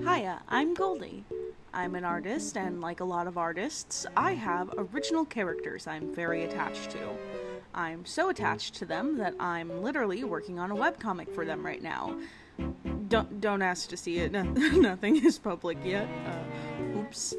Hiya, I'm Goldie. I'm an artist, and like a lot of artists, I have original characters I'm very attached to. I'm so attached to them that I'm literally working on a webcomic for them right now. Don't ask to see it. Nothing is public yet. Oops.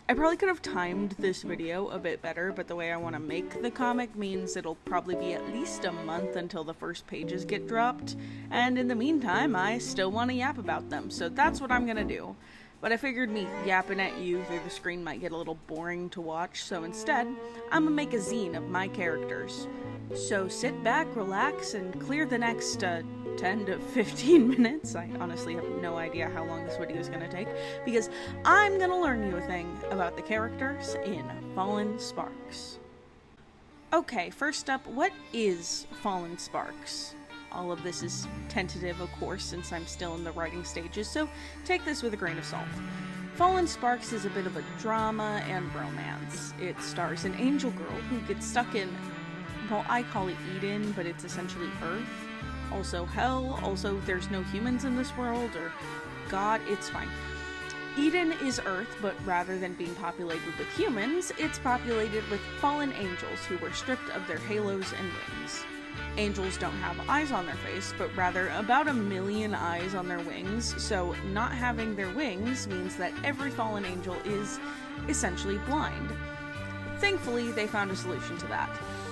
I probably could have timed this video a bit better, but the way I want to make the comic means it'll probably be at least a month until the first pages get dropped, and in the meantime, I still want to yap about them, so that's what I'm gonna do. But I figured me yapping at you through the screen might get a little boring to watch, so instead, I'm gonna make a zine of my characters. So sit back, relax, and clear the next 10 to 15 minutes. I honestly have no idea how long this video is gonna take, because I'm gonna learn you a thing about the characters in Fallen Sparks. Okay, first up, what is Fallen Sparks? All of this is tentative, of course, since I'm still in the writing stages, so take this with a grain of salt. Fallen Sparks is a bit of a drama and romance. It stars an angel girl who gets stuck in, well, I call it Eden, but it's essentially Earth. Also hell, also there's no humans in this world, or God, it's fine. Eden is Earth, but rather than being populated with humans, it's populated with fallen angels who were stripped of their halos and wings. Angels don't have eyes on their face, but rather about 1 million eyes on their wings, so not having their wings means that every fallen angel is essentially blind. Thankfully, they found a solution to that.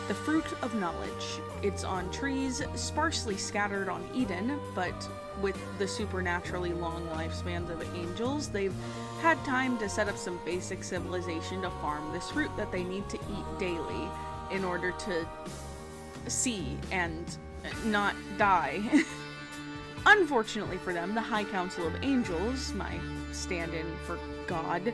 The fruit of knowledge. It's on trees, sparsely scattered on Eden, but with the supernaturally long lifespans of angels, they've had time to set up some basic civilization to farm this fruit that they need to eat daily in order to see and not die. Unfortunately for them, the High Council of Angels, my stand-in for God,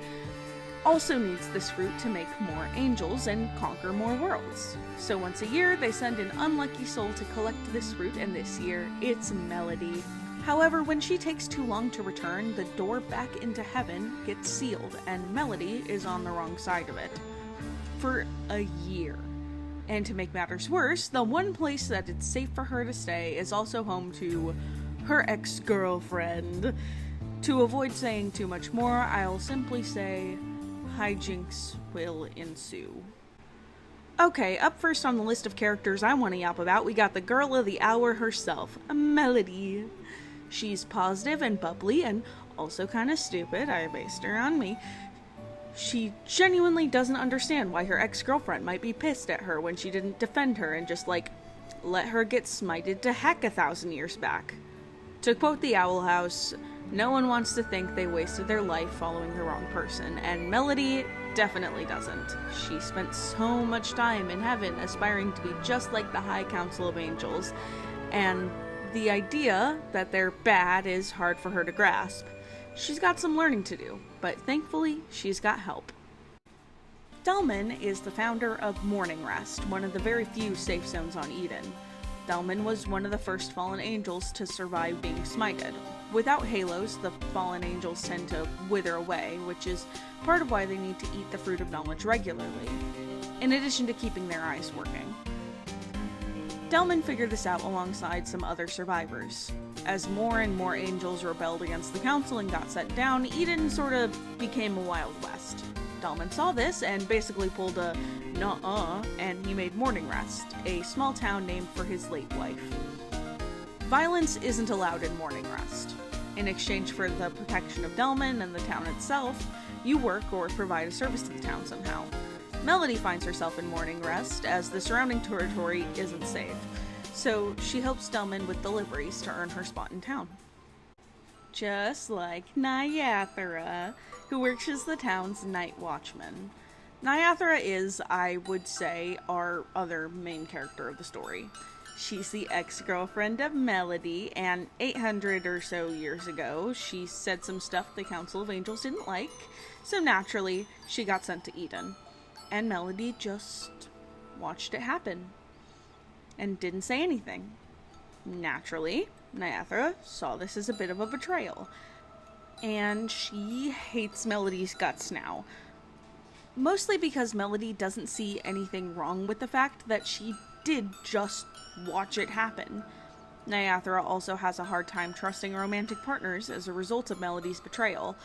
also needs this fruit to make more angels and conquer more worlds. So once a year, they send an unlucky soul to collect this fruit, and this year, it's Melody. However, when she takes too long to return, the door back into heaven gets sealed, and Melody is on the wrong side of it. For a year. And to make matters worse, the one place that it's safe for her to stay is also home to her ex-girlfriend. To avoid saying too much more, I'll simply say hijinks will ensue. Okay, up first on the list of characters I want to yap about, we got the girl of the hour herself, Melody. She's positive and bubbly and also kind of stupid. I based her on me. She genuinely doesn't understand why her ex-girlfriend might be pissed at her when she didn't defend her and just, let her get smited to heck 1,000 years back. To quote the Owl House, no one wants to think they wasted their life following the wrong person, and Melody definitely doesn't. She spent so much time in heaven aspiring to be just like the High Council of Angels, and the idea that they're bad is hard for her to grasp. She's got some learning to do, but thankfully, she's got help. Delman is the founder of Morning Rest, one of the very few safe zones on Eden. Delman was one of the first fallen angels to survive being smited. Without halos, the fallen angels tend to wither away, which is part of why they need to eat the fruit of knowledge regularly, in addition to keeping their eyes working. Delman figured this out alongside some other survivors. As more and more angels rebelled against the council and got set down, Eden sort of became a Wild West. Delman saw this and basically pulled a nuh-uh, and he made Morning Rest, a small town named for his late wife. Violence isn't allowed in Morning Rest. In exchange for the protection of Delman and the town itself, you work or provide a service to the town somehow. Melody finds herself in Morning Rest, as the surrounding territory isn't safe, so she helps Delman with deliveries to earn her spot in town. Just like Nyathara, who works as the town's night watchman. Nyathara is, I would say, our other main character of the story. She's the ex-girlfriend of Melody, and 800 or so years ago, she said some stuff the Council of Angels didn't like, so naturally, she got sent to Eden. And Melody just watched it happen, and didn't say anything. Naturally, Nyathara saw this as a bit of a betrayal, and she hates Melody's guts now. Mostly because Melody doesn't see anything wrong with the fact that she did just watch it happen. Nyathra also has a hard time trusting romantic partners as a result of Melody's betrayal.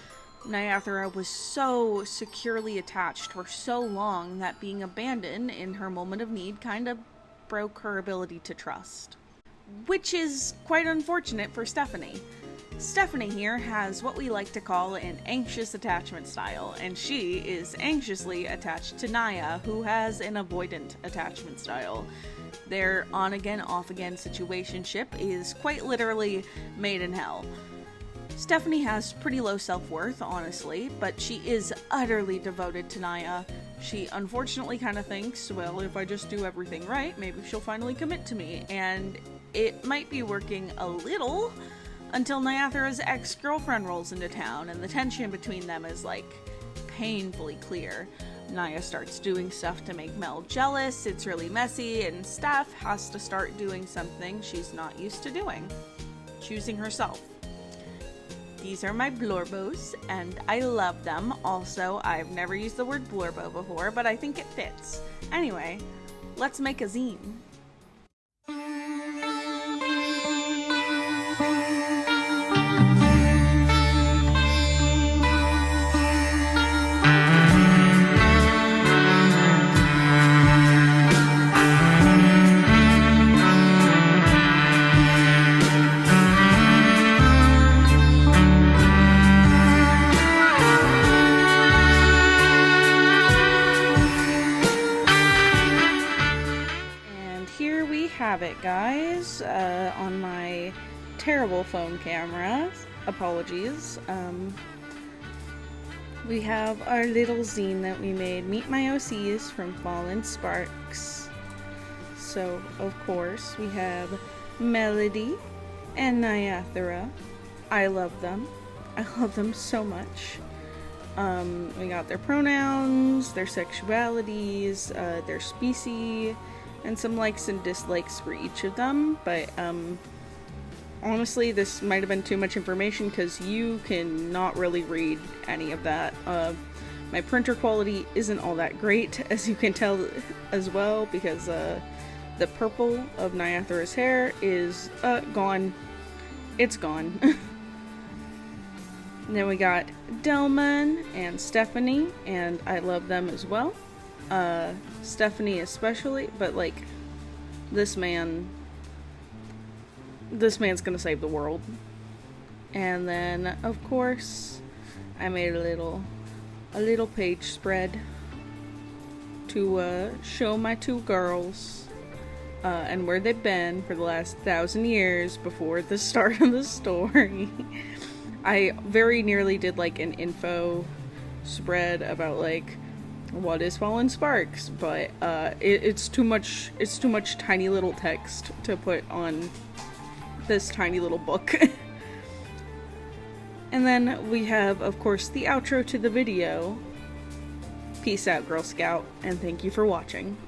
Nyathra was so securely attached for so long that being abandoned in her moment of need kind of broke her ability to trust. Which is quite unfortunate for Stephanie. Stephanie here has what we like to call an anxious attachment style, and she is anxiously attached to Naya, who has an avoidant attachment style. Their on-again, off-again situationship is quite literally made in hell. Stephanie has pretty low self-worth, honestly, but she is utterly devoted to Naya. She unfortunately kind of thinks, well, if I just do everything right, maybe she'll finally commit to me, and it might be working a little until Nyathra's ex-girlfriend rolls into town, and the tension between them is, like, painfully clear. Naya starts doing stuff to make Mel jealous, it's really messy, and Steph has to start doing something she's not used to doing. Choosing herself. These are my blurbos, and I love them. Also, I've never used the word blurbo before, but I think it fits. Anyway, let's make a zine. Have it, guys, on my terrible phone camera. Apologies. We have our little zine that we made, Meet My OCs from Fallen Sparks. So, of course, we have Melody and Nyathra. I love them. I love them so much. We got their pronouns, their sexualities, their species, and some likes and dislikes for each of them, but honestly this might have been too much information because you cannot really read any of that. My printer quality isn't all that great, as you can tell as well, because the purple of Nyathra's hair is gone. It's gone. And then we got Delman and Stephanie, and I love them as well. Stephanie especially, but like this man's gonna save the world. And then of course I made a little page spread to show my two girls and where they've been for the last 1,000 years before the start of the story. I very nearly did like an info spread about like what is Fallen Sparks, but it's too much tiny little text to put on this tiny little book. And then we have, of course, the outro to the video. Peace out, Girl Scout, and thank you for watching.